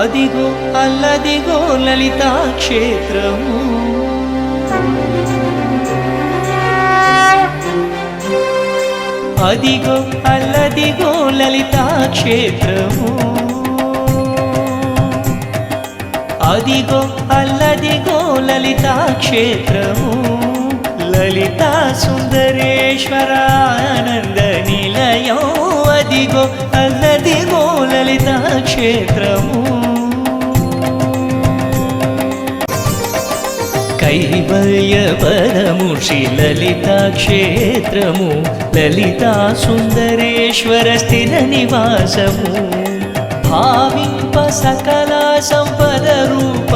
అదిగో అల్లదిగో లలితా క్షేత్రము, అదిగో అల్లదిగో లలితా క్షేత్రము, అదిగో అల్లదిగో లలితా క్షేత్రము. లలితా సుందరేశ్వర ఆనంద నిలయం, అదిగో అల్లదిగో లలితా క్షేత్రము. కైవల్య పరము శ్రీ లలితా క్షేత్రము, లలితా సుందరేశ్వర స్థిర నివాసము. భావింప సకల సంపద రూప